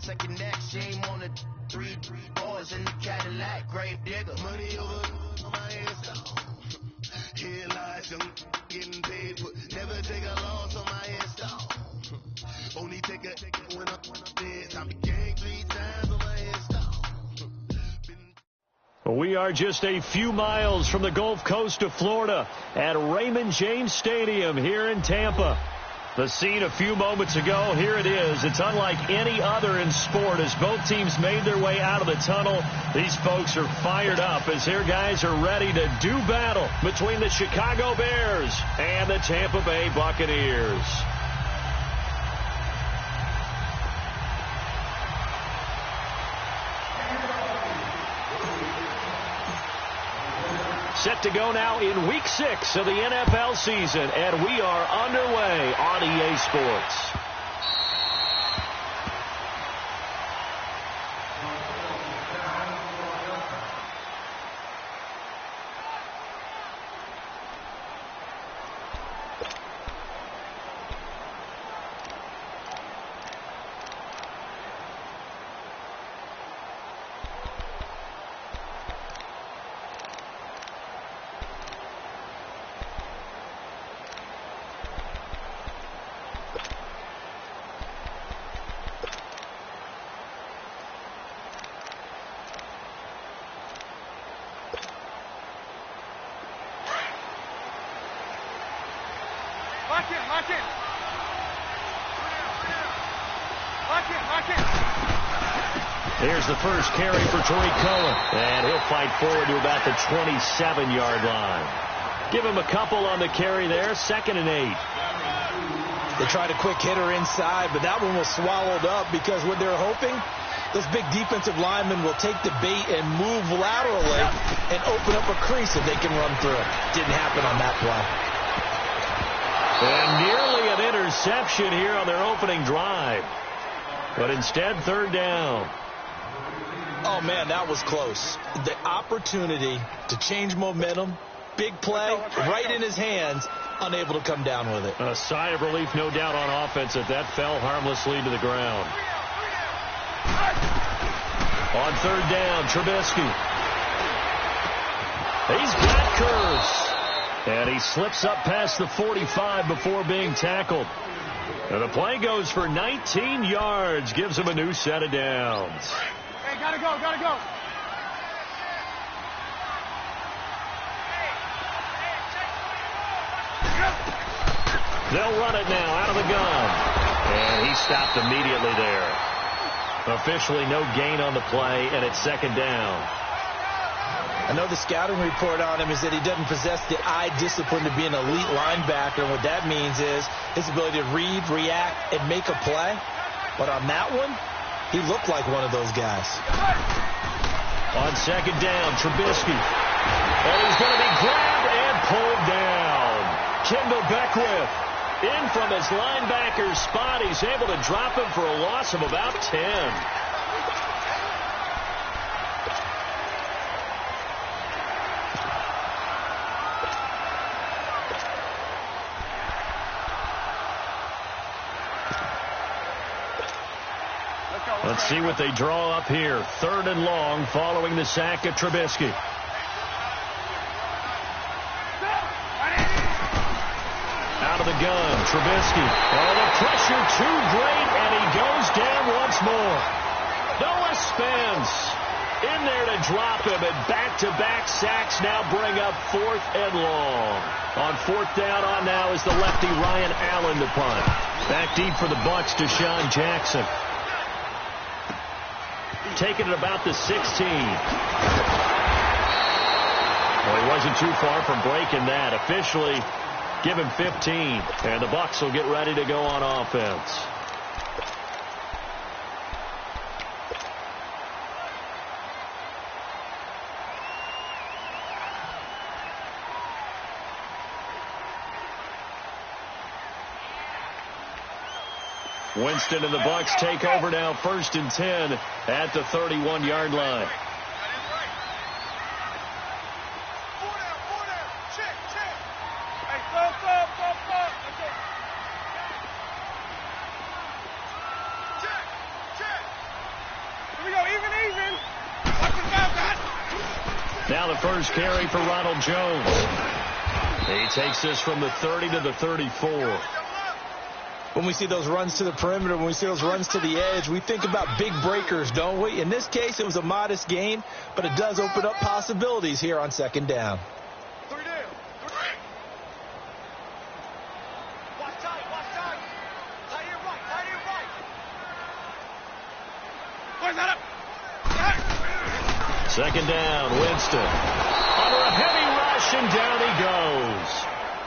Second next, shame on the three boys in the Cadillac, grave digger. Money over on my install. Here lies them getting paid for. Never take a loss on my install. Only take a when I'm dead. Time to gang 3 times on my install. We are just a few miles from the Gulf Coast of Florida at Raymond James Stadium here in Tampa. The scene a few moments ago, here it is. It's unlike any other in sport as both teams made their way out of the tunnel. These folks are fired up as their guys are ready to do battle between the Chicago Bears and the Tampa Bay Buccaneers. Set to go now in Week 6 of the NFL season, and we are underway on EA Sports. Here's the first carry for Tariq Cohen, and he'll fight forward to about the 27-yard line. Give him a couple on the carry there, 2nd and 8. They tried a quick hitter inside, but that one was swallowed up because what they're hoping, those big defensive linemen will take the bait and move laterally and open up a crease that they can run through. Didn't happen on that play. And nearly an interception here on their opening drive. But instead, 3rd down. Oh, man, that was close. The opportunity to change momentum, big play, right in his hands, unable to come down with it. A sigh of relief, no doubt, on offense that fell harmlessly to the ground. On 3rd down, Trubisky. He's got curves. And he slips up past the 45 before being tackled. And the play goes for 19 yards, gives him a new set of downs. Hey, gotta go, gotta go. They'll run it now out of the gun. And he stopped immediately there. Officially no gain on the play, and it's 2nd down. I know the scouting report on him is that he doesn't possess the eye discipline to be an elite linebacker. And what that means is his ability to read, react, and make a play. But on that one, he looked like one of those guys. On 2nd down, Trubisky. And he's going to be grabbed and pulled down. Kendall Beckwith in from his linebacker spot. He's able to drop him for a loss of about 10. Let's see what they draw up here. 3rd and long following the sack of Trubisky. Out of the gun, Trubisky. Oh, the pressure too great, and he goes down once more. Noah Spence in there to drop him, and back-to-back sacks now bring up 4th and long. On 4th down on now is the lefty Ryan Allen to punt. Back deep for the Bucs, Deshaun Jackson. Taking it about the 16. Well, he wasn't too far from breaking that. Officially, give him 15. And the Bucs will get ready to go on offense. Winston and the Bucs take over now, 1st and 10 at the 31-yard line. Now the first carry for Ronald Jones. He takes this from the 30 to the 34. When we see those runs to the perimeter, when we see those runs to the edge, we think about big breakers, don't we? In this case, it was a modest gain, but it does open up possibilities here on second down. Second down, Winston. Under a heavy rush, and down he goes.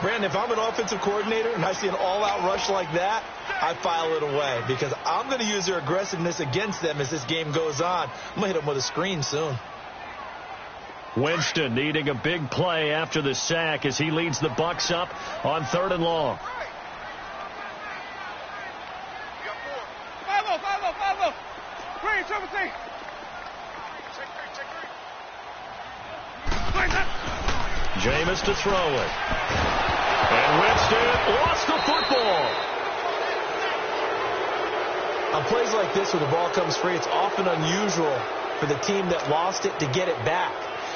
Brandon, if I'm an offensive coordinator and I see an all-out rush like that, I file it away because I'm going to use their aggressiveness against them as this game goes on. I'm going to hit them with a screen soon. Winston needing a big play after the sack as he leads the Bucs up on 3rd and long. 5-0. 3-17. Jameis to throw it. And Winston lost the football. On plays like this where the ball comes free, it's often unusual for the team that lost it to get it back.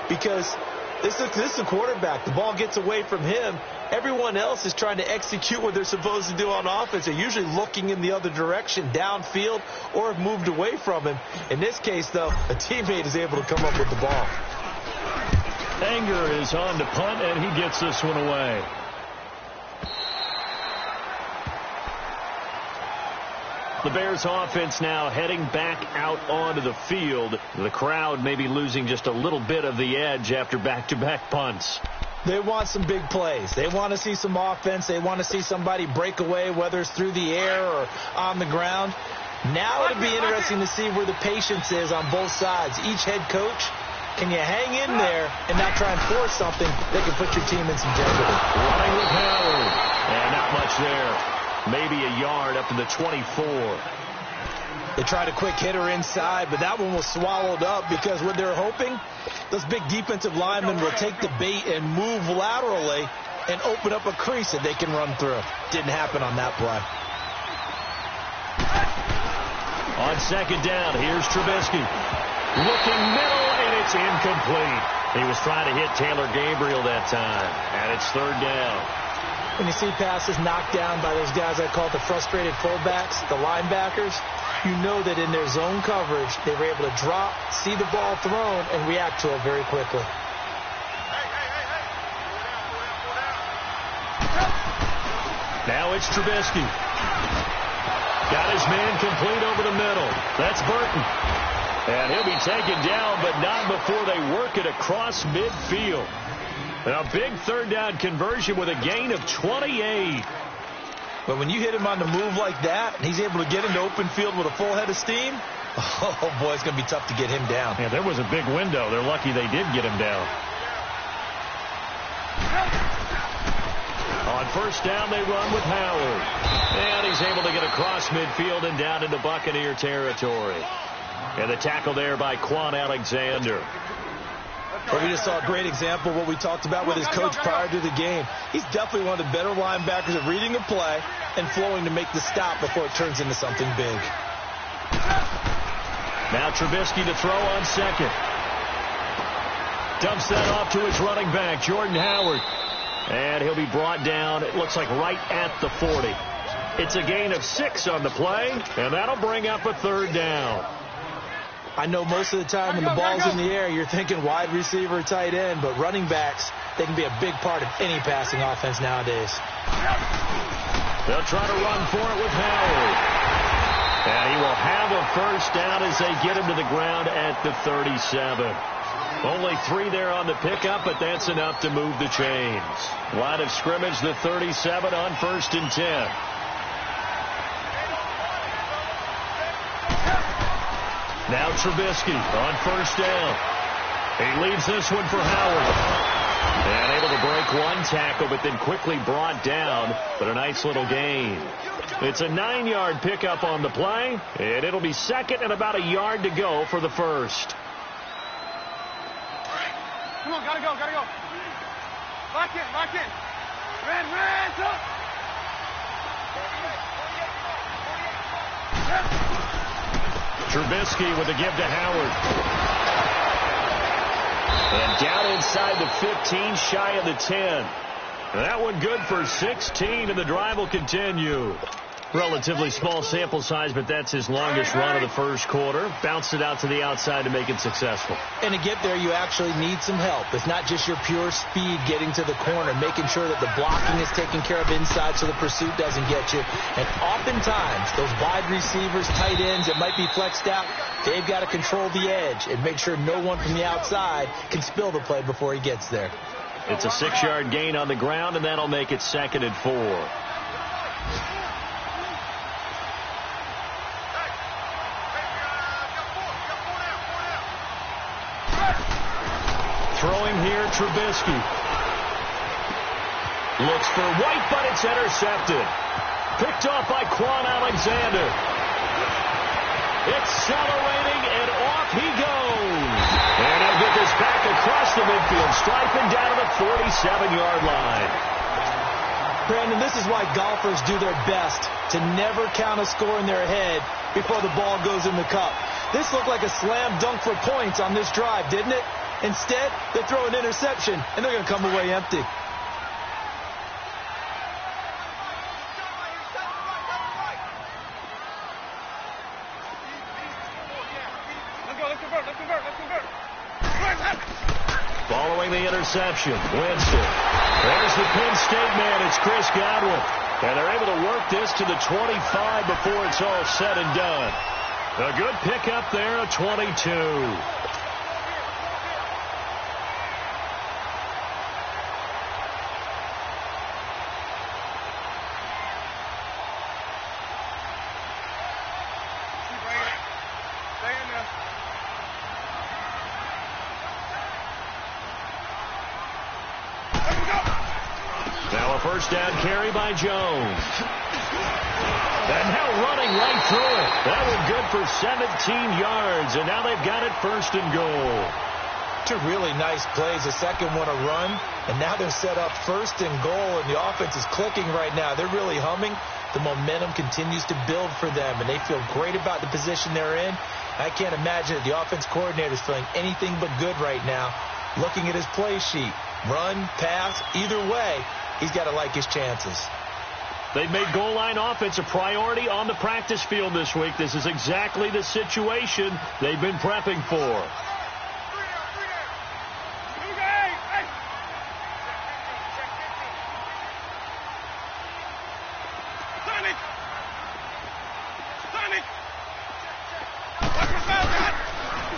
Because this is a quarterback. The ball gets away from him. Everyone else is trying to execute what they're supposed to do on offense. They're usually looking in the other direction, downfield, or have moved away from him. In this case, though, a teammate is able to come up with the ball. Anger is on to punt, and he gets this one away. The Bears offense now heading back out onto the field. The crowd may be losing just a little bit of the edge after back-to-back punts. They want some big plays. They want to see some offense. They want to see somebody break away, whether it's through the air or on the ground. Now it'll be interesting to see where the patience is on both sides. Each head coach, can you hang in there and not try and force something that can put your team in some jeopardy? Running with Howard. And not much there. Maybe a yard up to the 24. They tried a quick hitter inside, but that one was swallowed up because what they're hoping, those big defensive linemen will take the bait and move laterally and open up a crease that they can run through. Didn't happen on that play. On second down, here's Trubisky. Looking middle, and it's incomplete. He was trying to hit Taylor Gabriel that time, and it's 3rd down. When you see passes knocked down by those guys I call the frustrated fullbacks, the linebackers, you know that in their zone coverage, they were able to drop, see the ball thrown, and react to it very quickly. Now it's Trubisky. Got his man complete over the middle. That's Burton. And he'll be taken down, but not before they work it across midfield. A big 3rd down conversion with a gain of 28. But when you hit him on the move like that, and he's able to get into open field with a full head of steam, oh, boy, it's going to be tough to get him down. Yeah, there was a big window. They're lucky they did get him down. On 1st down, they run with Howard. And he's able to get across midfield and down into Buccaneer territory. And the tackle there by Quan Alexander. Well, we just saw a great example of what we talked about with his coach prior to the game. He's definitely one of the better linebackers at reading a play and flowing to make the stop before it turns into something big. Now Trubisky to throw on second. Dumps that off to his running back, Jordan Howard. And he'll be brought down, it looks like right at the 40. It's a gain of 6 on the play, and that'll bring up a 3rd down. I know most of the time when the ball's in the air, you're thinking wide receiver, tight end, but running backs, they can be a big part of any passing offense nowadays. They'll try to run for it with Howard. And he will have a 1st down as they get him to the ground at the 37. Only 3 there on the pickup, but that's enough to move the chains. Line of scrimmage, the 37 on 1st and 10. Now Trubisky on 1st down. He leaves this one for Howard. And able to break one tackle, but then quickly brought down. But a nice little gain. It's a 9-yard pickup on the play. And it'll be 2nd and about a yard to go for the 1st. Come on, gotta go. Lock in. Red, up. Trubisky with a give to Howard. And down inside the 15, shy of the 10. That one good for 16, and the drive will continue. Relatively small sample size, but that's his longest run of the first quarter. Bounced it out to the outside to make it successful. And to get there, you actually need some help. It's not just your pure speed getting to the corner, making sure that the blocking is taken care of inside so the pursuit doesn't get you. And oftentimes, those wide receivers, tight ends that might be flexed out, they've got to control the edge and make sure no one from the outside can spill the play before he gets there. It's a 6-yard gain on the ground, and that'll make it 2nd and 4. Throwing here, Trubisky. Looks for White, but it's intercepted. Picked off by Quan Alexander. Accelerating, and off he goes. And he'll get this back across the midfield, striping down to the 47-yard line. Brandon, this is why golfers do their best to never count a score in their head before the ball goes in the cup. This looked like a slam dunk for points on this drive, didn't it? Instead, they throw an interception, and they're going to come away empty. Following the interception, Winston. There's the Penn State man. It's Chris Godwin. And they're able to work this to the 25 before it's all said and done. A good pickup there, a 22. First down carry by Jones. And now running right through it. That one good for 17 yards. And now they've got it 1st and goal. 2 really nice plays. The second one a run. And now they're set up 1st and goal. And the offense is clicking right now. They're really humming. The momentum continues to build for them. And they feel great about the position they're in. I can't imagine that the offense coordinator is feeling anything but good right now. Looking at his play sheet. Run, pass, either way. He's got to like his chances. They've made goal line offense a priority on the practice field this week. This is exactly the situation they've been prepping for.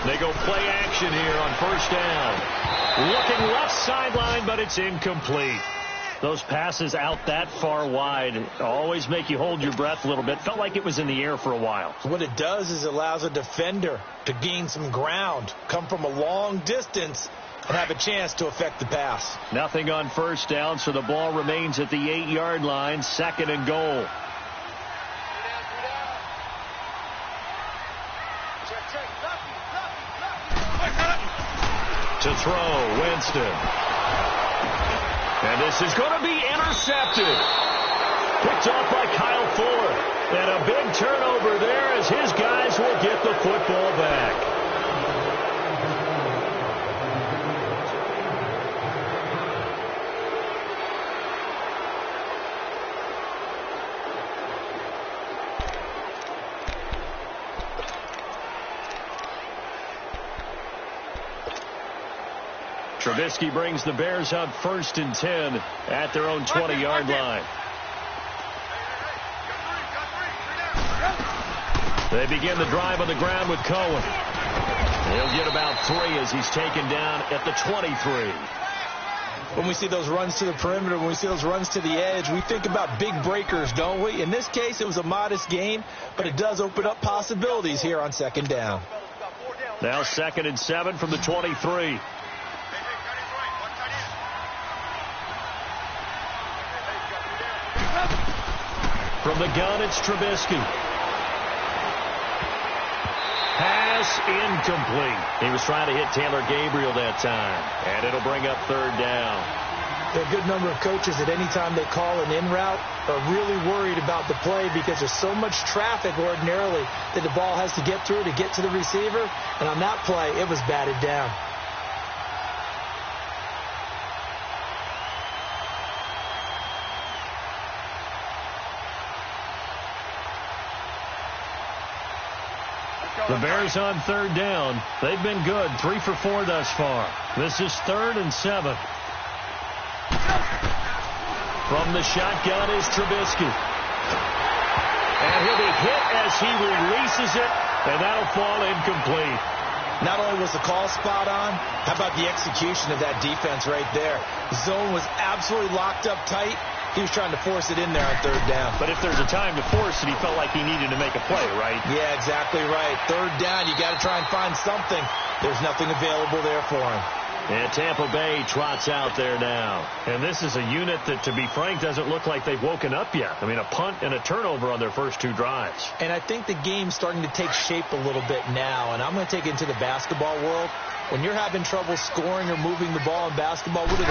They go play action here on 1st down. Looking left sideline, but it's incomplete. Those passes out that far wide always make you hold your breath a little bit. Felt like it was in the air for a while. What it does is it allows a defender to gain some ground, come from a long distance, and have a chance to affect the pass. Nothing on 1st down, so the ball remains at the 8-yard line, 2nd and goal. To throw, Winston. And this is going to be intercepted. Picked off by Kyle Fuller. And a big turnover there as his guys will get the football back. Trubisky brings the Bears out 1st and 10 at their own 20-yard line. They begin the drive on the ground with Cohen. He'll get about 3 as he's taken down at the 23. When we see those runs to the perimeter, when we see those runs to the edge, we think about big breakers, don't we? In this case, it was a modest gain, but it does open up possibilities here on 2nd down. Now 2nd and 7 from the 23. From the gun, it's Trubisky. Pass incomplete. He was trying to hit Taylor Gabriel that time. And it'll bring up 3rd down. There are a good number of coaches that any time they call an in route are really worried about the play because there's so much traffic ordinarily that the ball has to get through to get to the receiver. And on that play, it was batted down. The Bears on third down. They've been good, 3 for 4 thus far. This is 3rd and 7. From the shotgun is Trubisky. And he'll be hit as he releases it, and that'll fall incomplete. Not only was the call spot on, how about the execution of that defense right there? The zone was absolutely locked up tight. He was trying to force it in there on third down. But if there's a time to force it, he felt like he needed to make a play, right? Yeah, exactly right. Third down, you got to try and find something. There's nothing available there for him. And Tampa Bay trots out there now. And this is a unit that, to be frank, doesn't look like they've woken up yet. I mean, a punt and a turnover on their first 2 drives. And I think the game's starting to take shape a little bit now. And I'm going to take it into the basketball world. When you're having trouble scoring or moving the ball in basketball, what do?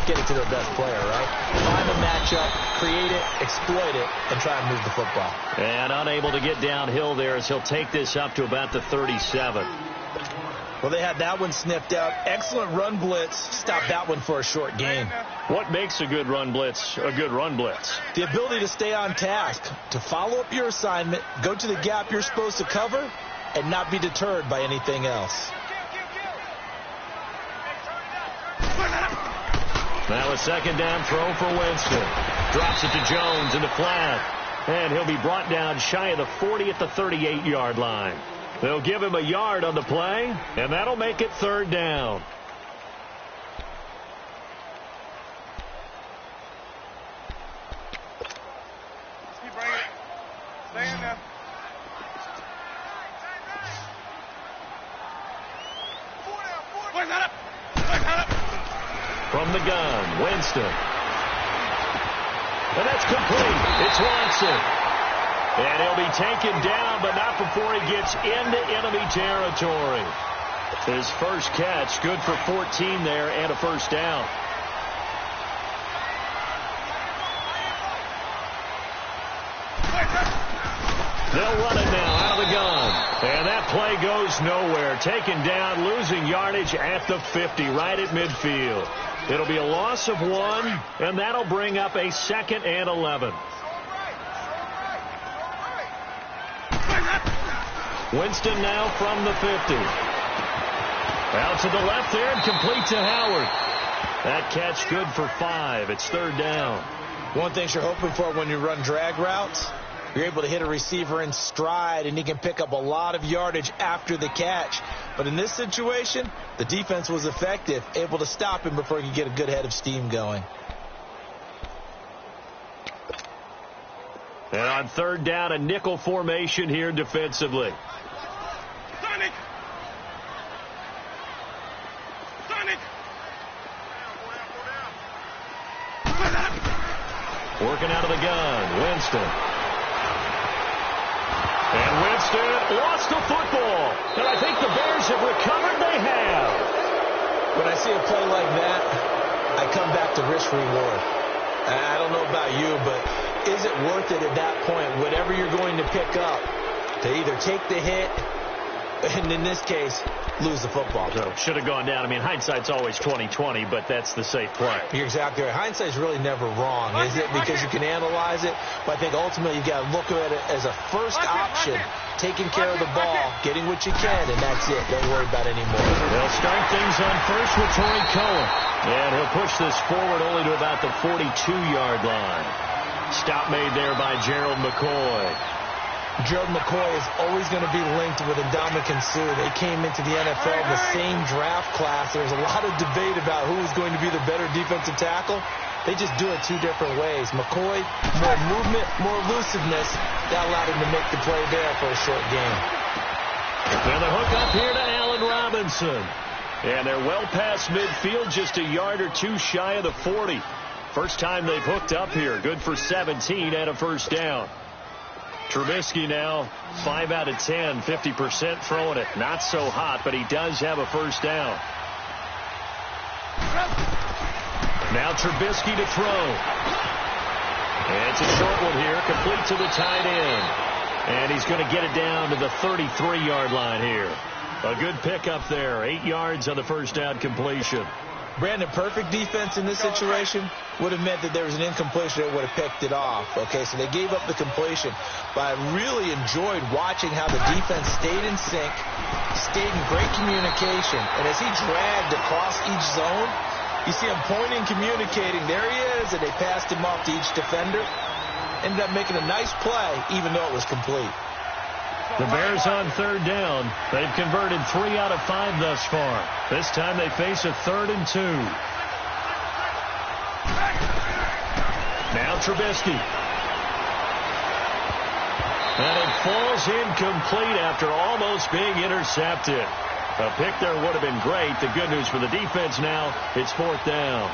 Get it to their best player, right? Find a matchup, create it, exploit it, and try and move the football. And unable to get downhill there as he'll take this up to about the 37. Well, they had that one sniffed out. Excellent run blitz. Stop that one for a short gain. What makes a good run blitz a good run blitz? The ability to stay on task, to follow up your assignment, go to the gap you're supposed to cover, and not be deterred by anything else. Now a second down throw for Winston. Drops it to Jones in the flat. And he'll be brought down shy of the 40 at the 38-yard line. They'll give him a yard on the play, and that'll make it 3rd down. Keep bringing it. Stay in there. From the gun, Winston. And that's complete. It's Watson. And he'll be taken down, but not before he gets into enemy territory. His first catch, good for 14 there and a first down. They'll run it now out of the gun. And that play goes nowhere. Taken down, losing yardage at the 50, right at midfield. It'll be a loss of 1, and that'll bring up a 2nd and 11. Winston now from the 50. Out to the left there and complete to Howard. That catch good for 5. It's 3rd down. One thing you're hoping for when you run drag routes, you're able to hit a receiver in stride, and he can pick up a lot of yardage after the catch. But in this situation, the defense was effective, able to stop him before he could get a good head of steam going. And on 3rd down, a nickel formation here defensively. Working out of the gun, Winston. And Winston lost the football. And I think the Bears have recovered. They have. When I see a play like that, I come back to risk reward. I don't know about you, but is it worth it at that point, whatever you're going to pick up, to either take the hit, and in this case, lose the football? So should have gone down. I mean, hindsight's always 20/20, but that's the safe play. You're exactly right. Hindsight's really never wrong, is it? Because you can analyze it, but I think ultimately you got to look at it as a first option, taking care of the ball, getting what you can, and that's it. Don't worry about it anymore. They'll start things on first with Torrey Cohen. And he'll push this forward only to about the 42-yard line. Stop made there by Gerald McCoy. Gerald McCoy is always going to be linked with Ndamukong Suh. They came into the NFL in the same draft class. There's a lot of debate about who is going to be the better defensive tackle. They just do it 2 different ways. McCoy, more movement, more elusiveness. That allowed him to make the play there for a short gain. And the hook up here to Allen Robinson. And they're well past midfield, just a yard or 2 shy of the 40. First time they've hooked up here. Good for 17 and a first down. Trubisky now 5 out of 10, 50% throwing it. Not so hot, but he does have a first down. Now Trubisky to throw. And it's a short one here, complete to the tight end. And he's going to get it down to the 33-yard line here. A good pickup there, 8 yards on the first down completion. Brandon, perfect defense in this situation would have meant that there was an incompletion that would have picked it off. Okay, so they gave up the completion. But I really enjoyed watching how the defense stayed in sync, stayed in great communication. And as he dragged across each zone, you see him pointing, communicating. There he is, and they passed him off to each defender. Ended up making a nice play, even though it was complete. The Bears on third down. They've converted 3 out of 5 thus far. This time they face a 3rd and 2. Now Trubisky. And it falls incomplete after almost being intercepted. A pick there would have been great. The good news for the defense now, it's 4th down.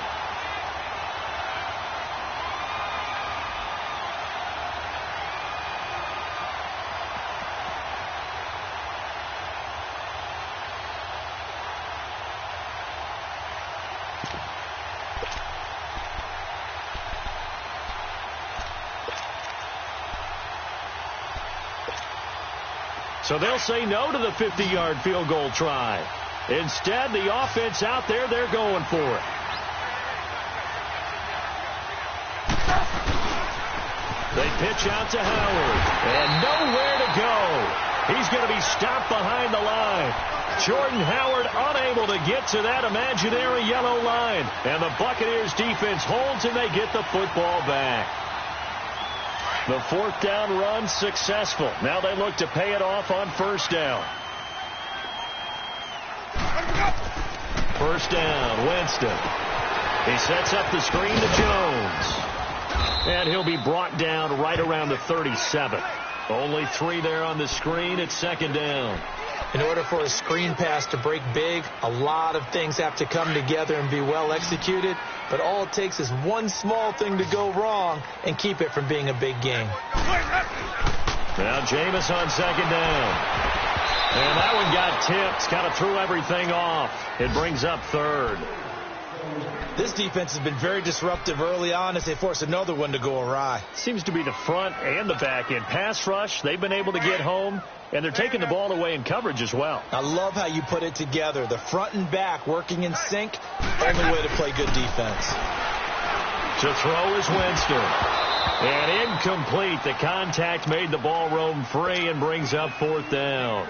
So they'll say no to the 50-yard field goal try. Instead, the offense out there, they're going for it. They pitch out to Howard. And nowhere to go. He's going to be stopped behind the line. Jordan Howard unable to get to that imaginary yellow line. And the Buccaneers defense holds and they get the football back. The 4th down run successful. Now they look to pay it off on 1st down. 1st down, Winston. He sets up the screen to Jones. And he'll be brought down right around the 37. Only 3 there on the screen. It's 2nd down. In order for a screen pass to break big, a lot of things have to come together and be well executed. But all it takes is one small thing to go wrong and keep it from being a big game. Now Jameis on 2nd down. And that one got tipped. Kind of threw everything off. It brings up 3rd. This defense has been very disruptive early on as they force another one to go awry. Seems to be the front and the back end. Pass rush, they've been able to get home. And they're taking the ball away in coverage as well. I love how you put it together. The front and back working in sync. Only way to play good defense. To throw is Winston. And incomplete. The contact made the ball roam free and brings up 4th down.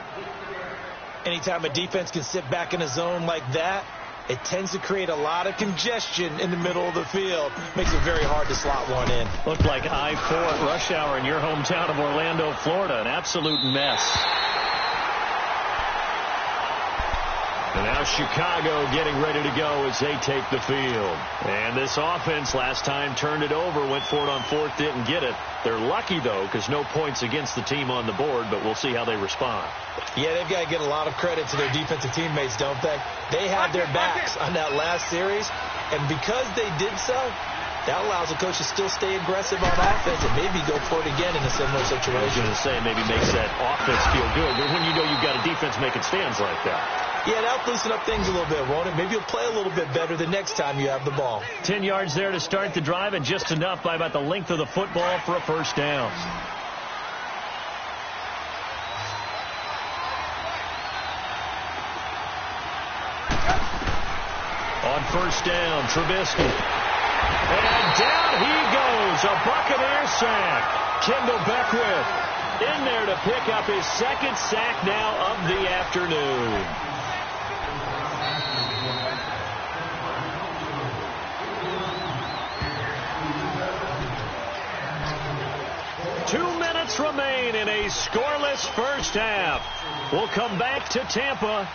Anytime a defense can sit back in a zone like that, it tends to create a lot of congestion in the middle of the field. Makes it very hard to slot one in. Looked like I-4 at rush hour in your hometown of Orlando, Florida. An absolute mess. And now Chicago getting ready to go as they take the field. And this offense last time turned it over, went for it on 4th, didn't get it. They're lucky, though, because no points against the team on the board, but we'll see how they respond. Yeah, they've got to get a lot of credit to their defensive teammates, don't they? They had their backs on that last series, and because they did so, that allows the coach to still stay aggressive on offense and maybe go for it again in a similar situation. I was going to say, maybe makes that offense feel good, but when you know you've got a defense making stands like that. Yeah, that'll loosen up things a little bit, won't it? Maybe you'll play a little bit better the next time you have the ball. 10 yards there to start the drive, and just enough by about the length of the football for a 1st down. On 1st down, Trubisky. And down he goes. A Buccaneer sack. Kendall Beckwith in there to pick up his 2nd sack now of the afternoon. Remain in a scoreless 1st half. We'll come back to Tampa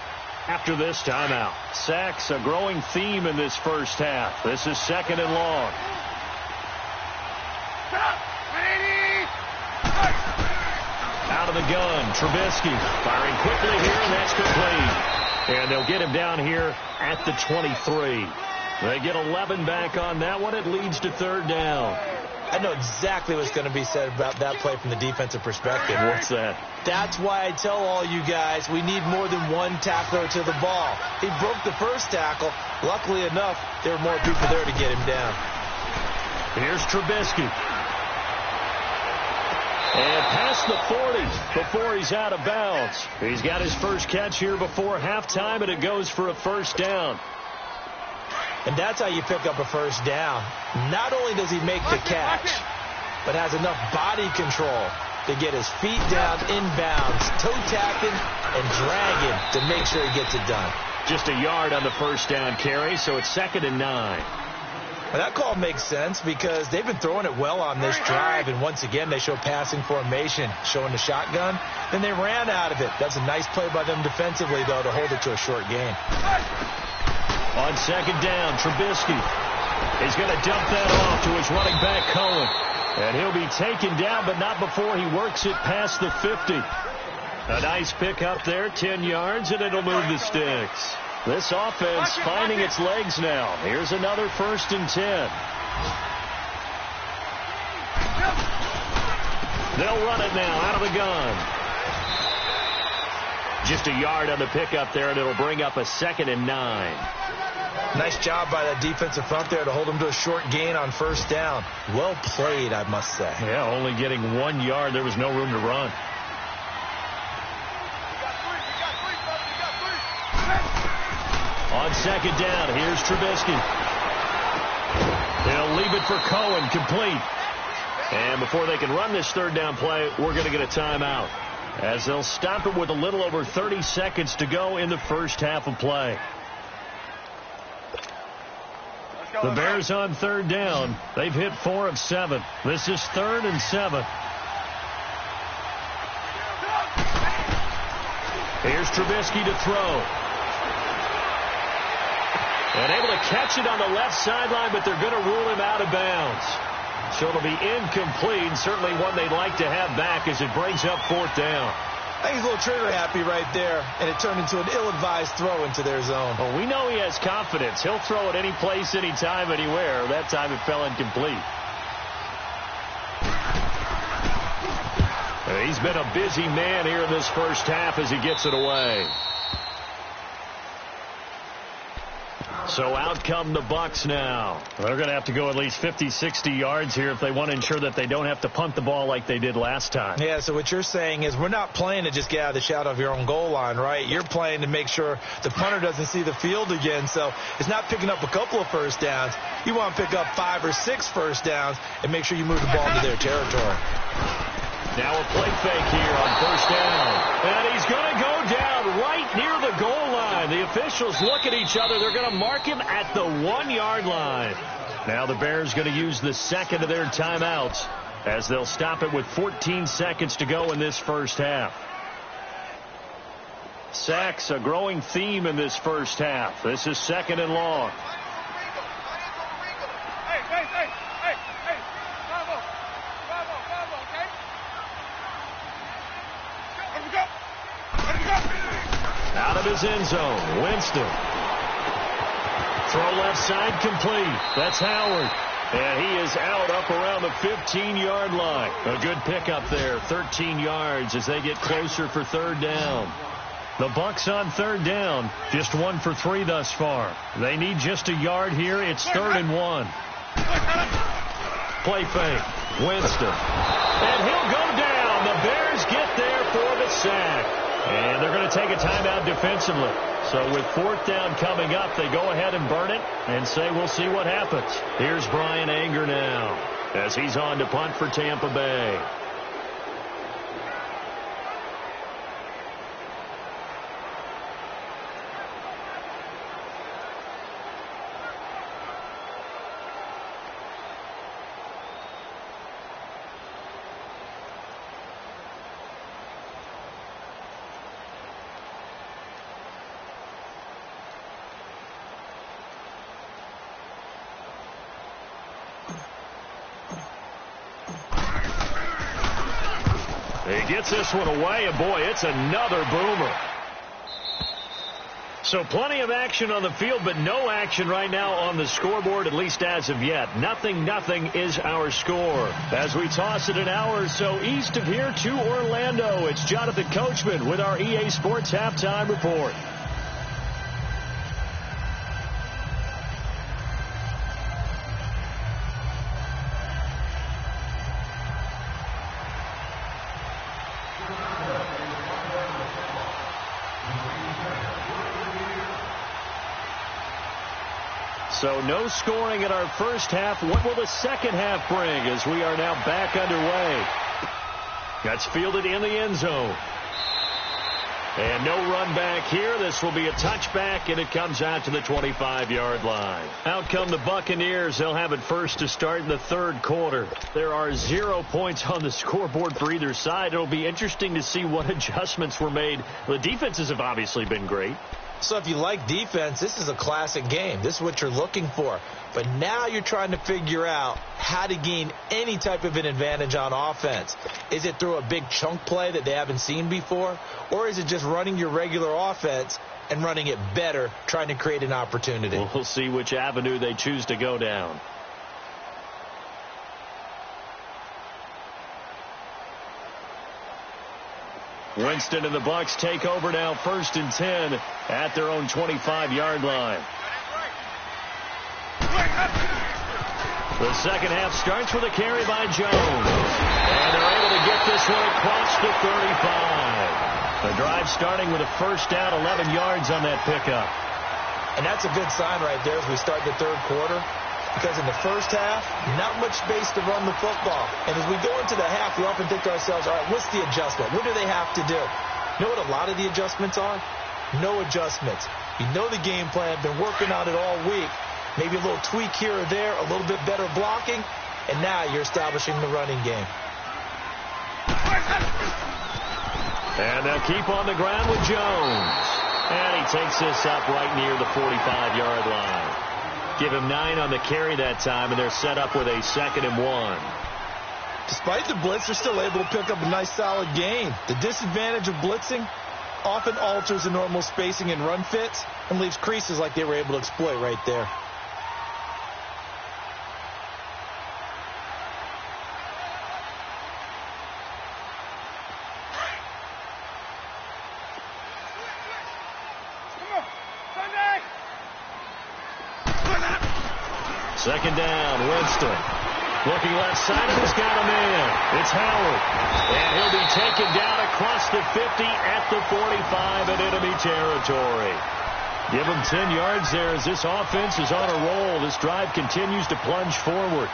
after this timeout. Sacks a growing theme in this 1st half. This is 2nd and long. Out of the gun, Trubisky firing quickly here, and that's complete. And they'll get him down here at the 23. They get 11 back on that one. It leads to 3rd down. I know exactly what's going to be said about that play from the defensive perspective. What's that? That's why I tell all you guys we need more than one tackler to the ball. He broke the 1st tackle. Luckily enough, there were more people there to get him down. Here's Trubisky. And past the 40 before he's out of bounds. He's got his first catch here before halftime, and it goes for a 1st down. And that's how you pick up a first down. Not only does he make the catch, but has enough body control to get his feet down inbounds, toe tapping and dragging to make sure he gets it done. Just a yard on the first down carry, so it's 2nd and 9. And that call makes sense because they've been throwing it well on this drive, and once again they show passing formation, showing the shotgun. Then they ran out of it. That's a nice play by them defensively, though, to hold it to a short gain. On 2nd down, Trubisky is going to dump that off to his running back, Cohen. And he'll be taken down, but not before he works it past the 50. A nice pick up there, 10 yards, and it'll move the sticks. This offense finding its legs now. Here's another 1st and 10. They'll run it now out of the gun. Just a yard on the pickup there, and it'll bring up a 2nd and 9. Nice job by that defensive front there to hold him to a short gain on first down. Well played, I must say. Yeah, only getting 1 yard. There was no room to run. On 2nd down, here's Trubisky. They'll leave it for Cohen, complete. And before they can run this 3rd down play, we're going to get a timeout, as they'll stop it with a little over 30 seconds to go in the first half of play. The Bears on 3rd down. They've hit 4 of 7. This is 3rd and 7. Here's Trubisky to throw. And able to catch it on the left sideline, but they're going to rule him out of bounds. So it'll be incomplete, certainly one they'd like to have back as it brings up 4th down. I think he's a little trigger happy right there, and it turned into an ill-advised throw into their zone. Well, we know he has confidence. He'll throw it any place, anytime, anywhere. That time it fell incomplete. He's been a busy man here in this first half as he gets it away. So out come the Bucs now. They're going to have to go at least 50, 60 yards here if they want to ensure that they don't have to punt the ball like they did last time. Yeah, so what you're saying is we're not playing to just get out of the shadow of your own goal line, right? You're playing to make sure the punter doesn't see the field again. So it's not picking up a couple of first downs. You want to pick up 5 or 6 first downs and make sure you move the ball into their territory. Now a play fake here on 1st down. And he's going to go down right near the goal line. The officials look at each other. They're going to mark him at the 1-yard line. Now the Bears going to use the 2nd of their timeouts as they'll stop it with 14 seconds to go in this first half. Sacks, a growing theme in this first half. This is 2nd and long. Out of his end zone, Winston. Throw left side, complete. That's Howard. And he is out up around the 15-yard line. A good pickup there, 13 yards as they get closer for 3rd down. The Bucs on 3rd down, just 1 for 3 thus far. They need just a yard here. It's 3rd and 1. Play fake, Winston. And he'll go down. The Bears get there for the sack. And they're going to take a timeout defensively. So with 4th down coming up, they go ahead and burn it and say we'll see what happens. Here's Brian Anger now as he's on to punt for Tampa Bay. He gets this one away, and boy, it's another boomer. So plenty of action on the field, but no action right now on the scoreboard, at least as of yet. 0-0 is our score. As we toss it an hour or so east of here to Orlando, it's Jonathan Coachman with our EA Sports Halftime Report. So no scoring in our first half. What will the second half bring as we are now back underway? That's fielded in the end zone. And no run back here. This will be a touchback, and it comes out to the 25-yard line. Out come the Buccaneers. They'll have it first to start in the third quarter. There are 0 points on the scoreboard for either side. It'll be interesting to see what adjustments were made. The defenses have obviously been great. So if you like defense, this is a classic game. This is what you're looking for. But now you're trying to figure out how to gain any type of an advantage on offense. Is it through a big chunk play that they haven't seen before? Or is it just running your regular offense and running it better, trying to create an opportunity? We'll see which avenue they choose to go down. Winston and the Bucs take over now, 1st and 10 at their own 25-yard line. The second half starts with a carry by Jones. And they're able to get this one across the 35. The drive starting with a first down, 11 yards on that pickup. And that's a good sign right there as we start the third quarter. Because in the first half, not much space to run the football. And as we go into the half, we often think to ourselves, all right, what's the adjustment? What do they have to do? You know what a lot of the adjustments are? No adjustments. You know the game plan, been working on it all week. Maybe a little tweak here or there, a little bit better blocking, and now you're establishing the running game. And they'll keep on the ground with Jones. And he takes this up right near the 45-yard line. Give him 9 on the carry that time, and they're set up with a 2nd and 1. Despite the blitz, they're still able to pick up a nice solid gain. The disadvantage of blitzing often alters the normal spacing and run fits and leaves creases like they were able to exploit right there. Second down, Winston. Looking left side, and he's got a man. It's Howard. And he'll be taken down across the 50 at the 45 in enemy territory. Give him 10 yards there as this offense is on a roll. This drive continues to plunge forward.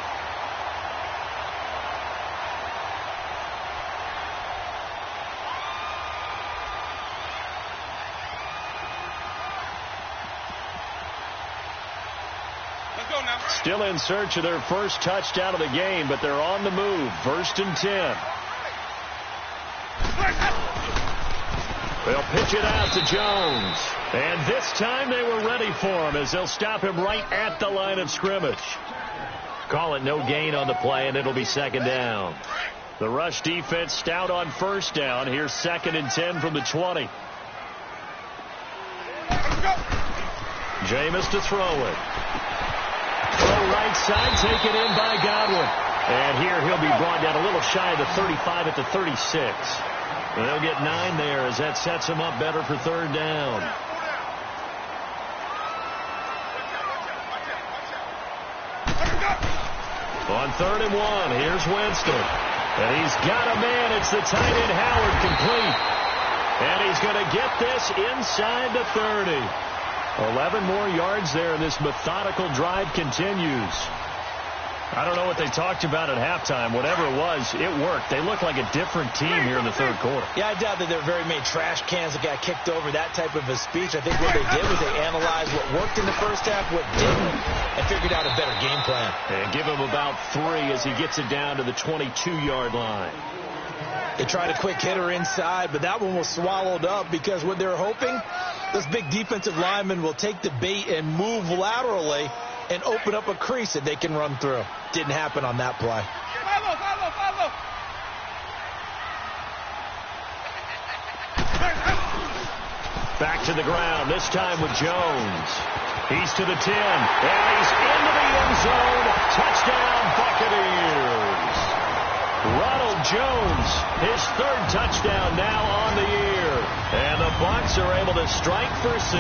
Still in search of their first touchdown of the game, but they're on the move. 1st and 10. They'll pitch it out to Jones. And this time they were ready for him as they'll stop him right at the line of scrimmage. Call it no gain on the play, and it'll be 2nd down. The rush defense stout on 1st down. Here's 2nd and 10 from the 20. Jameis to throw it. Throw right side, taken in by Godwin. And here he'll be brought down a little shy of the 35 at the 36. And they'll get 9 there as that sets him up better for 3rd down. On 3rd and 1, here's Winston. And he's got a man. It's the tight end Howard, complete. And he's going to get this inside the 30. 11 more yards there, and this methodical drive continues. I don't know what they talked about at halftime. Whatever it was, it worked. They look like a different team here in the third quarter. Yeah, I doubt that there are very many trash cans that got kicked over, that type of a speech. I think what they did was they analyzed what worked in the first half, what didn't, and figured out a better game plan. And give him about 3 as he gets it down to the 22-yard line. They tried a quick hitter inside, but that one was swallowed up because what they're hoping, this big defensive lineman will take the bait and move laterally and open up a crease that they can run through. Didn't happen on that play. Back to the ground, this time with Jones. He's to the 10, and he's into the end zone. Touchdown, Buccaneers. Ronald Jones, his 3rd touchdown now on the year. And the Bucs are able to strike for 6.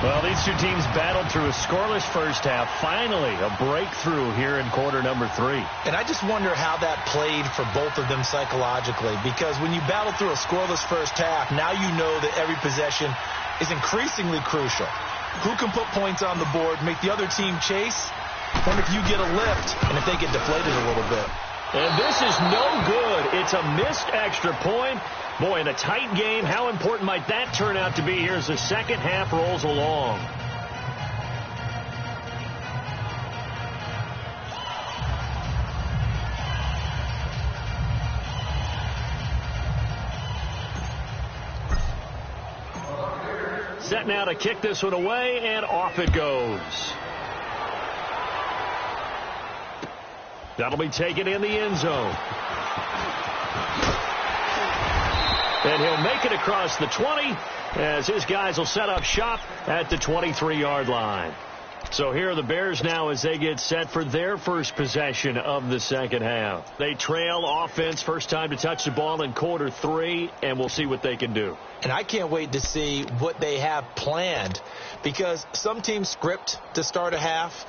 Well, these two teams battled through a scoreless first half. Finally, a breakthrough here in quarter number 3. And I just wonder how that played for both of them psychologically. Because when you battle through a scoreless first half, now you know that every possession is increasingly crucial. Who can put points on the board, make the other team chase, and if you get a lift, and if they get deflated a little bit. And this is no good. It's a missed extra point. Boy, in a tight game, how important might that turn out to be here as the second half rolls along? Set now to kick this one away, and off it goes. That'll be taken in the end zone. And he'll make it across the 20 as his guys will set up shop at the 23-yard line. So here are the Bears now as they get set for their first possession of the second half. They trail offense, first time to touch the ball in quarter 3, and we'll see what they can do. And I can't wait to see what they have planned, because some teams script to start a half.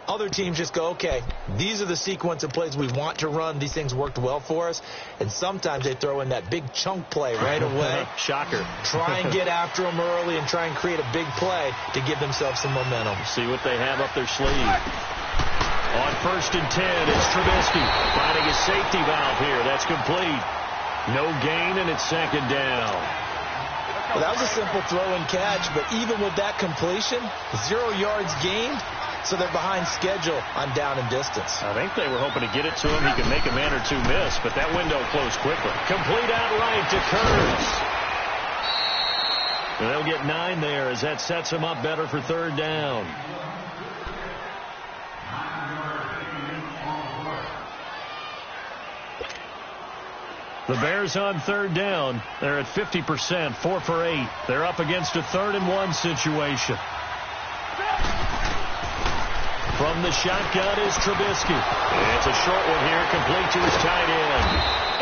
Other teams just go, okay, these are the sequence of plays we want to run. These things worked well for us. And sometimes they throw in that big chunk play right away. Shocker. Try and get after them early and try and create a big play to give themselves some momentum. See what they have up their sleeve. On 1st and 10, it's Trubisky finding a safety valve here. That's complete. No gain, and it's second down. Well, that was a simple throw and catch, but even with that completion, 0 yards gained. So they're behind schedule on down and distance. I think they were hoping to get it to him. He could make a man or two miss, but that window closed quickly. Complete outright to Kurtz. And they'll get 9 there as that sets him up better for third down. The Bears on third down. They're at 50%, 4 for 8. They're up against a 3rd and 1 situation. From the shotgun is Trubisky. It's a short one here, complete to his tight end.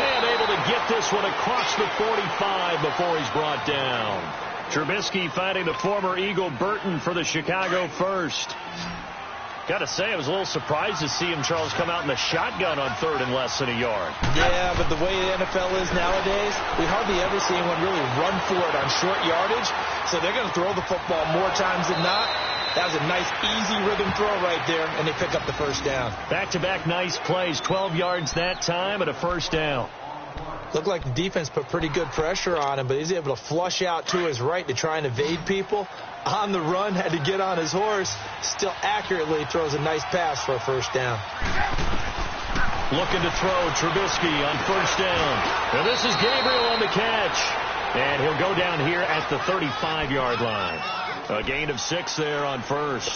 And able to get this one across the 45 before he's brought down. Trubisky finding the former Eagle Burton for the Chicago first. Got to say, I was a little surprised to see him, Charles, come out in the shotgun on 3rd and less than a yard. Yeah, but the way the NFL is nowadays, we hardly ever see anyone really run for it on short yardage. So they're going to throw the football more times than not. That was a nice, easy rhythm throw right there, and they pick up the first down. Back-to-back nice plays, 12 yards that time and a first down. Looked like the defense put pretty good pressure on him, but he's able to flush out to his right to try and evade people. On the run, had to get on his horse. Still accurately throws a nice pass for a first down. Looking to throw, Trubisky on first down. And this is Gabriel on the catch. And he'll go down here at the 35-yard line. A gain of 6 there on first.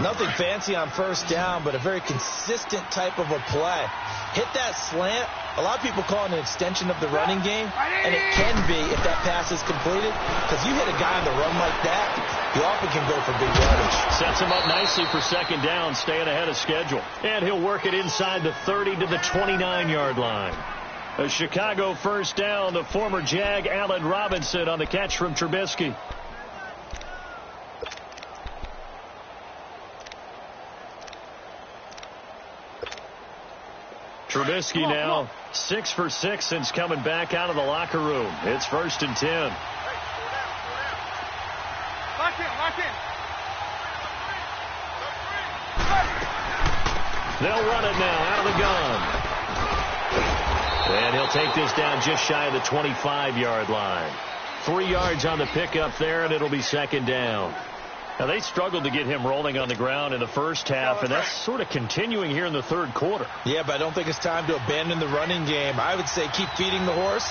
Nothing fancy on first down, but a very consistent type of a play. Hit that slant. A lot of people call it an extension of the running game, and it can be if that pass is completed, because you hit a guy on the run like that, you often can go for big yardage. Sets him up nicely for second down, staying ahead of schedule. And he'll work it inside the 30 to the 29-yard line. A Chicago first down, the former Jag Allen Robinson on the catch from Trubisky. Trubisky now 6 for 6 since coming back out of the locker room. It's 1st and 10. Lock in. They'll run it now out of the gun. And he'll take this down just shy of the 25-yard line. 3 yards on the pickup there, and it'll be second down. Now, they struggled to get him rolling on the ground in the first half, and that's sort of continuing here in the third quarter. Yeah, but I don't think it's time to abandon the running game. I would say keep feeding the horse,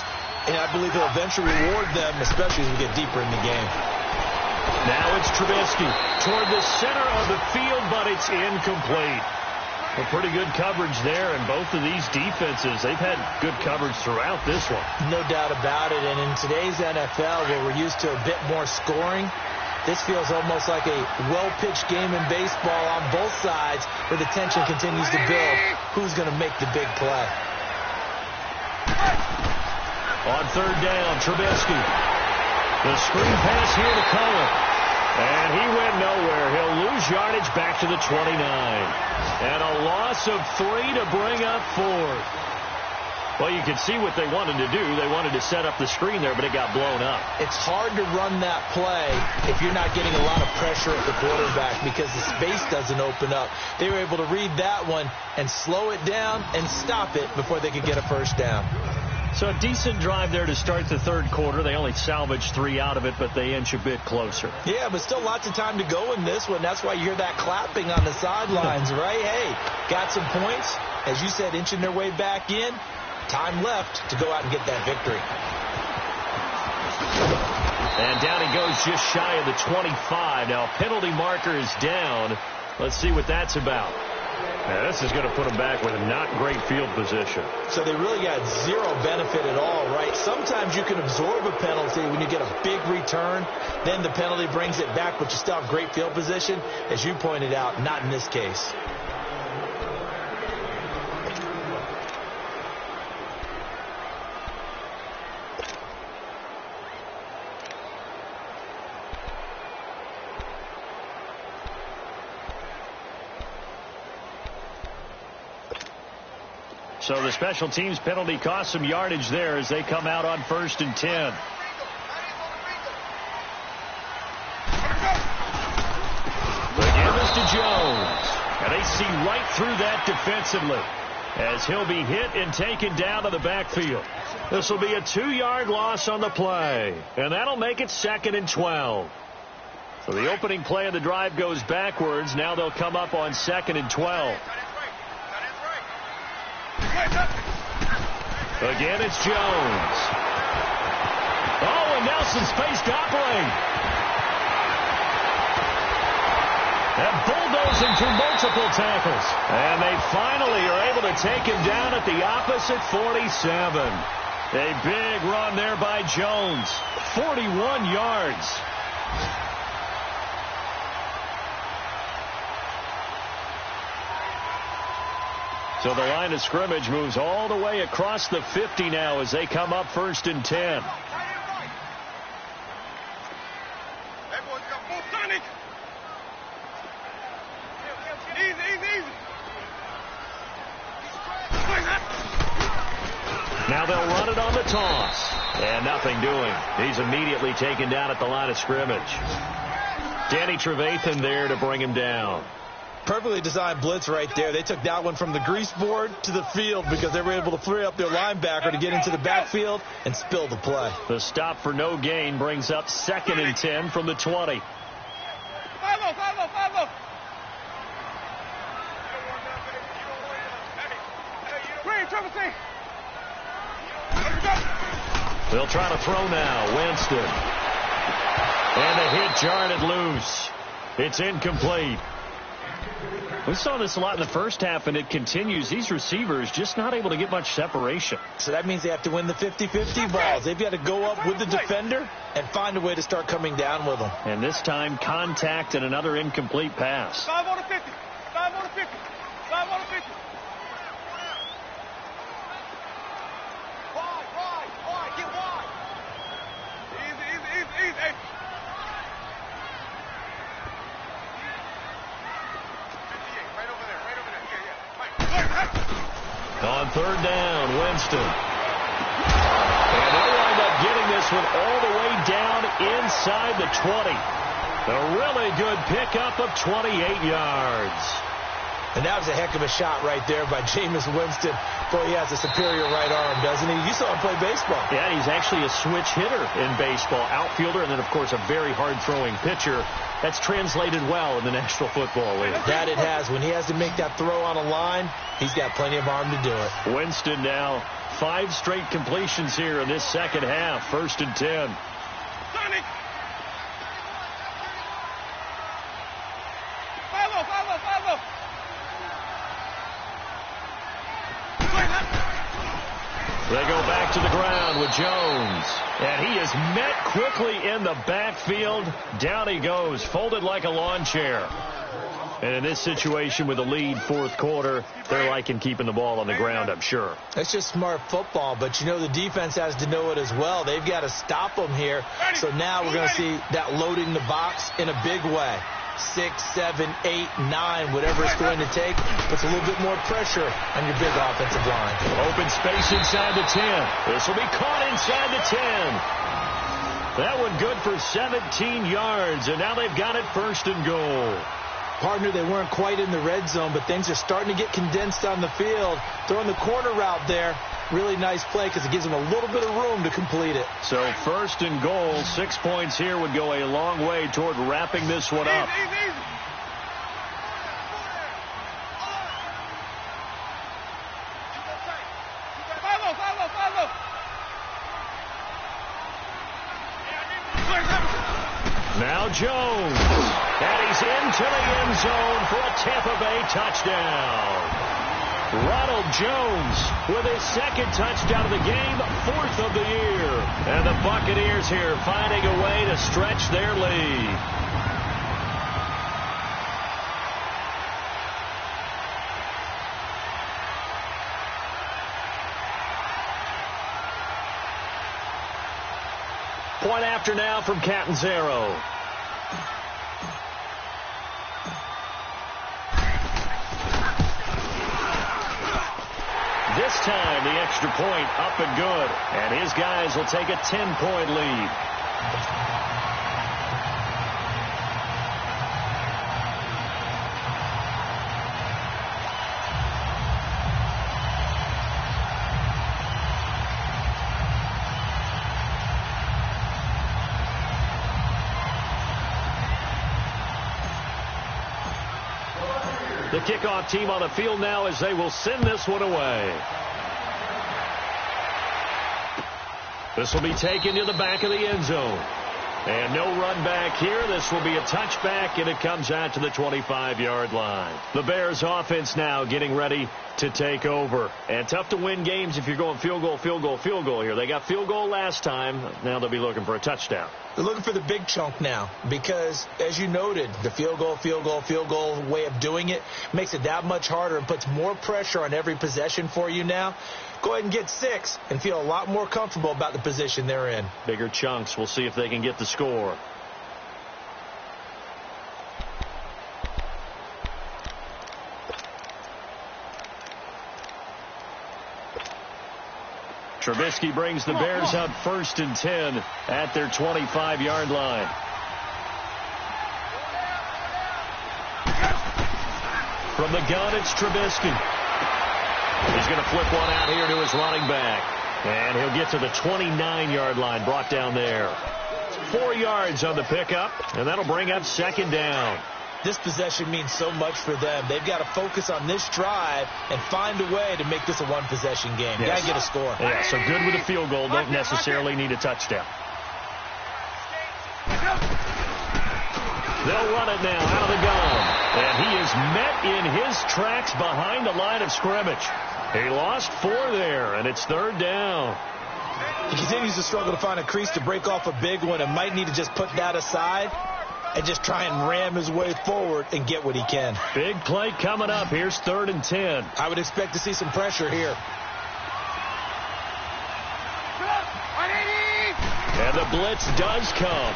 and I believe he'll eventually reward them, especially as we get deeper in the game. Now it's Trubisky toward the center of the field, but it's incomplete. A pretty good coverage there, and both of these defenses, they've had good coverage throughout this one. No doubt about it, and in today's NFL, where we're used to a bit more scoring, this feels almost like a well-pitched game in baseball on both sides where the tension continues to build. Who's going to make the big play? On third down, Trubisky. The screen pass here to Cullen. And he went nowhere. He'll lose yardage back to the 29. And a loss of 3 to bring up 4th. Well, you can see what they wanted to do. They wanted to set up the screen there, but it got blown up. It's hard to run that play if you're not getting a lot of pressure at the quarterback because the space doesn't open up. They were able to read that one and slow it down and stop it before they could get a first down. So a decent drive there to start the third quarter. They only salvaged 3 out of it, but they inch a bit closer. Yeah, but still lots of time to go in this one. That's why you hear that clapping on the sidelines, right? Hey, got some points. As you said, inching their way back in. Time left to go out and get that victory. And down he goes just shy of the 25. Now penalty marker is down. Let's see what that's about. Now, this is going to put them back with a not great field position. So they really got zero benefit at all, right? Sometimes you can absorb a penalty when you get a big return. Then the penalty brings it back, but you still have great field position. As you pointed out, not in this case. So the special teams penalty cost some yardage there as they come out on 1st and 10. The give is to Jones. And they see right through that defensively as he'll be hit and taken down to the backfield. This will be a 2-yard loss on the play. And that'll make it 2nd and 12. So the opening play of the drive goes backwards. Now they'll come up on 2nd and 12. Again, it's Jones. Oh, and Nelson spaced operate. And bulldozing through multiple tackles. And they finally are able to take him down at the opposite 47. A big run there by Jones. 41 yards. So the line of scrimmage moves all the way across the 50 now as they come up 1st and 10. Now they'll run it on the toss. And nothing doing. He's immediately taken down at the line of scrimmage. Danny Trevathan there to bring him down. Perfectly designed blitz right there. They took that one from the grease board to the field because they were able to free up their linebacker to get into the backfield and spill the play. The stop for no gain brings up 2nd and 10 from the 20. They'll try to throw now. Winston. And the hit jarred loose. It's incomplete. We saw this a lot in the first half, and it continues. These receivers just not able to get much separation. So that means they have to win the 50-50 balls. They've got to go up with the defender and find a way to start coming down with them. And this time, contact and another incomplete pass. 5 on the 50. 5 on the 50. 5 on the 50. Wide. Get wide. Easy. On 3rd down, Winston. And they'll wind up getting this one all the way down inside the 20. A really good pickup of 28 yards. And that was a heck of a shot right there by Jameis Winston. Boy, he has a superior right arm, doesn't he? You saw him play baseball. Yeah, he's actually a switch hitter in baseball. Outfielder, and then, of course, a very hard-throwing pitcher. That's translated well in the National Football League. That it has. When he has to make that throw on a line, he's got plenty of arm to do it. Winston now 5 straight completions here in this second half. 1st and 10. Sonic. 5-0. They go back to the ground with Jones. And he is met quickly in the backfield. Down he goes, folded like a lawn chair. And in this situation with the lead 4th quarter, they're liking keeping the ball on the ground, I'm sure. That's just smart football, but you know the defense has to know it as well. They've got to stop them here. So now we're going to see that loading the box in a big way. 6, 7, 8, 9, whatever it's going to take. Puts a little bit more pressure on your big offensive line. Open space inside the 10. This will be caught inside the 10. That one good for 17 yards, and now they've got it 1st and goal. Partner, they weren't quite in the red zone, but things are starting to get condensed on the field. Throwing the corner route there, really nice play because it gives them a little bit of room to complete it. So 1st and goal, 6 points here would go a long way toward wrapping this one up. Now Jones, and he's into the end zone for a Tampa Bay touchdown. Ronald Jones with his 2nd touchdown of the game, 4th of the year. And the Buccaneers here finding a way to stretch their lead. Point after now from Catanzaro. This time the extra point up and good. And his guys will take a 10-point lead. The kickoff team on the field now as they will send this one away. This will be taken to the back of the end zone. And no run back here. This will be a touchback, and it comes out to the 25-yard line. The Bears offense now getting ready to take over. And tough to win games if you're going field goal, field goal, field goal here. They got field goal last time. Now they'll be looking for a touchdown. They're looking for the big chunk now because, as you noted, the field goal way of doing it makes it that much harder and puts more pressure on every possession for you now. Go ahead and get 6 and feel a lot more comfortable about the position they're in. Bigger chunks. We'll see if they can get the score. Trubisky brings the Bears up 1st and 10 at their 25-yard line. From the gun, it's Trubisky. He's going to flip one out here to his running back. And he'll get to the 29-yard line, brought down there. 4 yards on the pickup, and that'll bring up 2nd down. This possession means so much for them. They've got to focus on this drive and find a way to make this a one-possession game. Yes. Got to get a score. Yeah, so good with a field goal. Don't necessarily need a touchdown. They'll run it now out of the gun. And he is met in his tracks behind the line of scrimmage. He lost 4 there, and it's 3rd down. He continues to struggle to find a crease to break off a big one and might need to just put that aside and just try and ram his way forward and get what he can. Big play coming up. Here's 3rd and 10. I would expect to see some pressure here. And the blitz does come.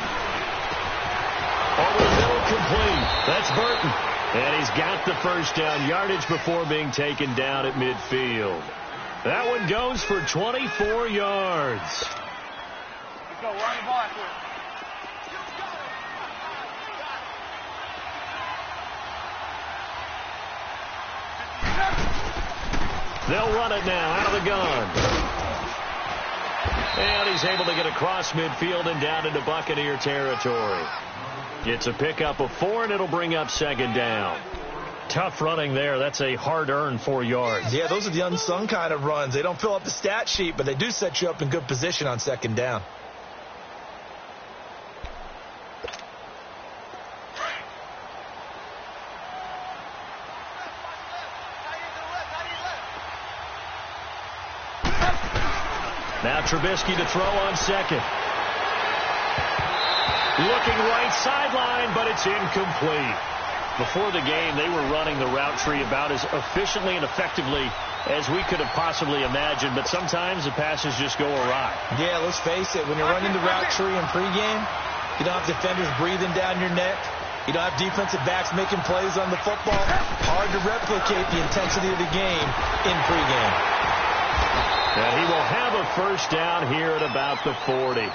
Over the middle, complete. That's Burton. And he's got the 1st down yardage before being taken down at midfield. That one goes for 24 yards. Let's go. We're on the ball after it. They'll run it now out of the gun. And he's able to get across midfield and down into Buccaneer territory. It's a pickup of 4, and it'll bring up 2nd down. Tough running there. That's a hard-earned 4 yards. Yeah, those are the unsung kind of runs. They don't fill up the stat sheet, but they do set you up in good position on 2nd down. Now Trubisky to throw on 2nd. Looking right sideline, but it's incomplete. Before the game, they were running the route tree about as efficiently and effectively as we could have possibly imagined, but sometimes the passes just go awry. Yeah, let's face it. When you're running the route tree in pregame, you don't have defenders breathing down your neck. You don't have defensive backs making plays on the football. Hard to replicate the intensity of the game in pregame. And he will have a first down here at about the 40.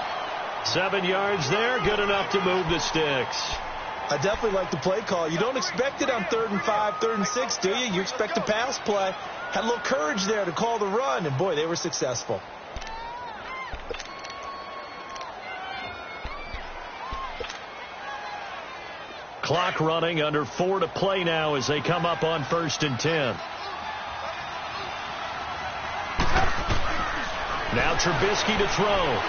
7 yards there, good enough to move the sticks. I definitely like the play call. You don't expect it on 3rd and 5, 3rd and 6, do you? You expect a pass play. Had a little courage there to call the run, and boy, they were successful. Clock running, under 4 to play now as they come up on 1st and 10. Now Trubisky to throw.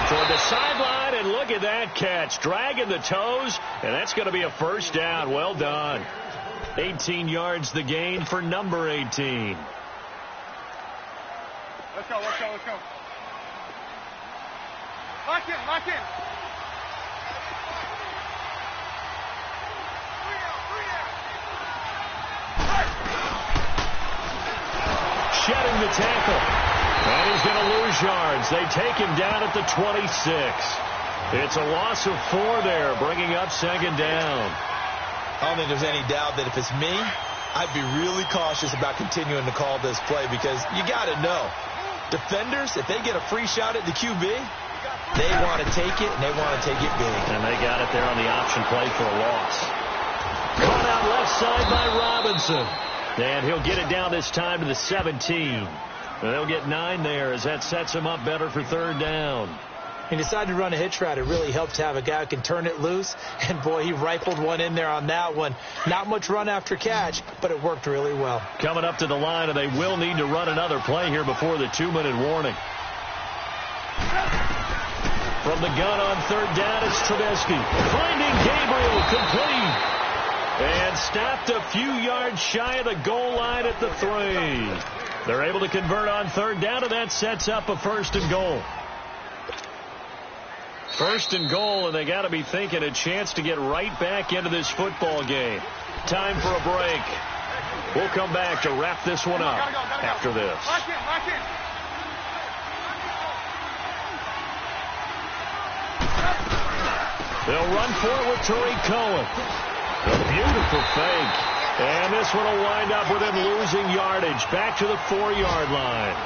Toward the sideline, and look at that catch. Dragging the toes, and that's going to be a first down. Well done. 18 yards the gain for number 18. Let's go, let's go, let's go. Lock in, lock in. Shedding the tackle. And he's going to lose yards. They take him down at the 26. It's a loss of 4 there, bringing up 2nd down. I don't think there's any doubt that if it's me, I'd be really cautious about continuing to call this play because you got to know, defenders, if they get a free shot at the QB, they want to take it, and they want to take it big. And they got it there on the option play for a loss. Caught out left side by Robinson. And he'll get it down this time to the 17. They'll get 9 there as that sets him up better for 3rd down. He decided to run a hitch route. It really helped to have a guy who can turn it loose. And, boy, he rifled one in there on that one. Not much run after catch, but it worked really well. Coming up to the line, and they will need to run another play here before the 2-minute warning. From the gun on 3rd down, it's Trubisky. Finding Gabriel, complete. And stopped a few yards shy of the goal line at the 3. They're able to convert on 3rd down, and that sets up a 1st and goal. 1st and goal, and they got to be thinking a chance to get right back into this football game. Time for a break. We'll come back to wrap this one up after this. Lock in, lock in. They'll run for it with Tariq Cohen. A beautiful fake. And this one will wind up with him losing yardage back to the 4-yard line.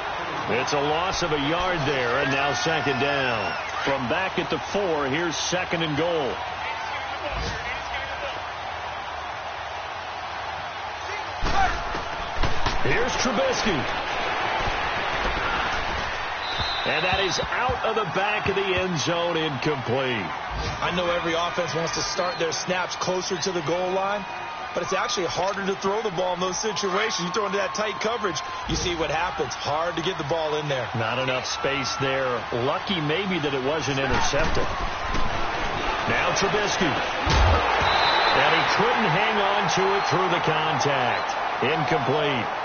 It's a loss of a yard there, and now 2nd down. From back at the 4, here's 2nd and goal. Here's Trubisky. And that is out of the back of the end zone, incomplete. I know every offense wants to start their snaps closer to the goal line, but it's actually harder to throw the ball in those situations. You throw into that tight coverage, you see what happens. Hard to get the ball in there. Not enough space there. Lucky maybe that it wasn't intercepted. Now Trubisky. And he couldn't hang on to it through the contact. Incomplete.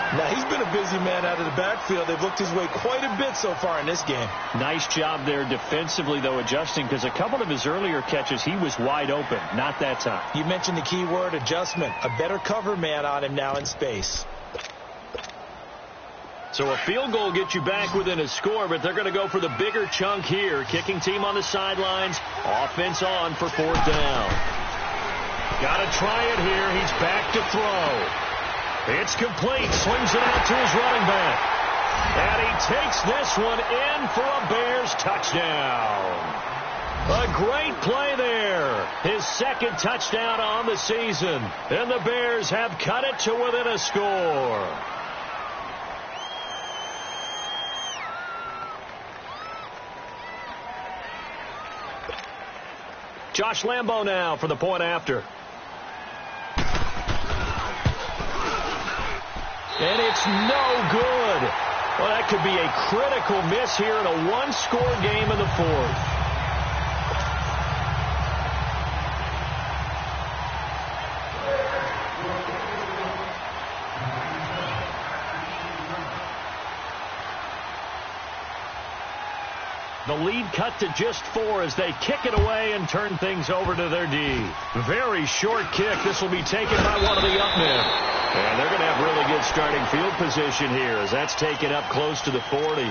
Now, he's been a busy man out of the backfield. They've looked his way quite a bit so far in this game. Nice job there defensively, though, adjusting, because a couple of his earlier catches, he was wide open. Not that time. You mentioned the key word, adjustment. A better cover man on him now in space. So a field goal gets you back within a score, but they're going to go for the bigger chunk here. Kicking team on the sidelines. Offense on for 4th down. Got to try it here. He's back to throw. It's complete. Swings it out to his running back. And he takes this one in for a Bears touchdown. A great play there. His 2nd touchdown on the season. And the Bears have cut it to within a score. Josh Lambo now for the point after. And it's no good. Well, that could be a critical miss here in a one-score game in the 4th. The lead cut to just 4 as they kick it away and turn things over to their D. Very short kick. This will be taken by one of the up men. And they're going to have really good starting field position here as that's taken up close to the 40.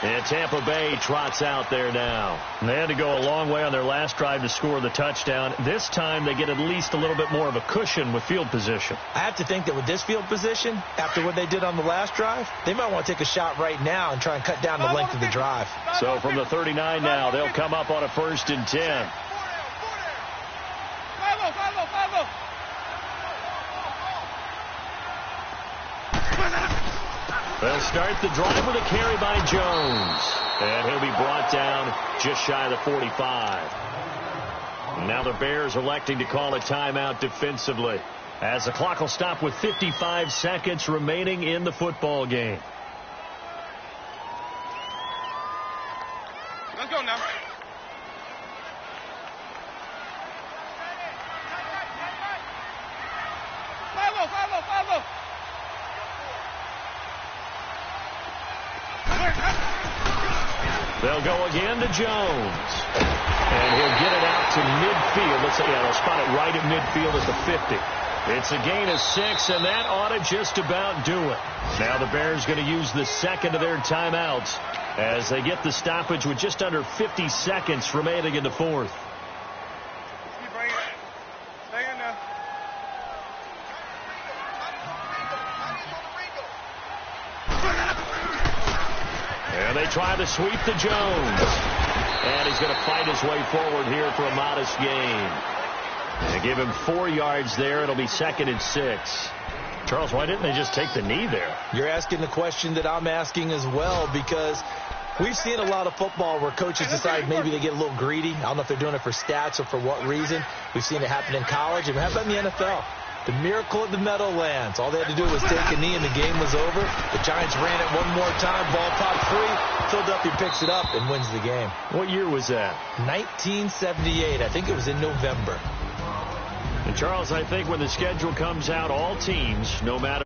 And Tampa Bay trots out there now. And they had to go a long way on their last drive to score the touchdown. This time they get at least a little bit more of a cushion with field position. I have to think that with this field position, after what they did on the last drive, they might want to take a shot right now and try and cut down the length of the drive. So from the 39 now, they'll come up on a 1st and 10. They'll start the drive with a carry by Jones. And he'll be brought down just shy of the 45. Now the Bears electing to call a timeout defensively, as the clock will stop with 55 seconds remaining in the football game. Let's go now. Follow. They'll go again to Jones. And he'll get it out to midfield. They'll spot it right at midfield at the 50. It's a gain of 6, and that ought to just about do it. Now the Bears going to use the second of their timeouts as they get the stoppage with just under 50 seconds remaining in the 4th. Keep bringing it. Stay in there. And they try to sweep to Jones. And he's going to fight his way forward here for a modest gain. And give him 4 yards there. It'll be 2nd and 6. Charles, why didn't they just take the knee there? You're asking the question that I'm asking as well, because we've seen a lot of football where coaches decide maybe they get a little greedy. I don't know if they're doing it for stats or for what reason. We've seen it happen in college, and it happened in the NFL. The miracle of the Meadowlands. All they had to do was take a knee, and the game was over. The Giants ran it one more time. Ball popped free. Philadelphia picks it up and wins the game. What year was that? 1978. I think it was in November. And, Charles, I think when the schedule comes out, all teams, no matter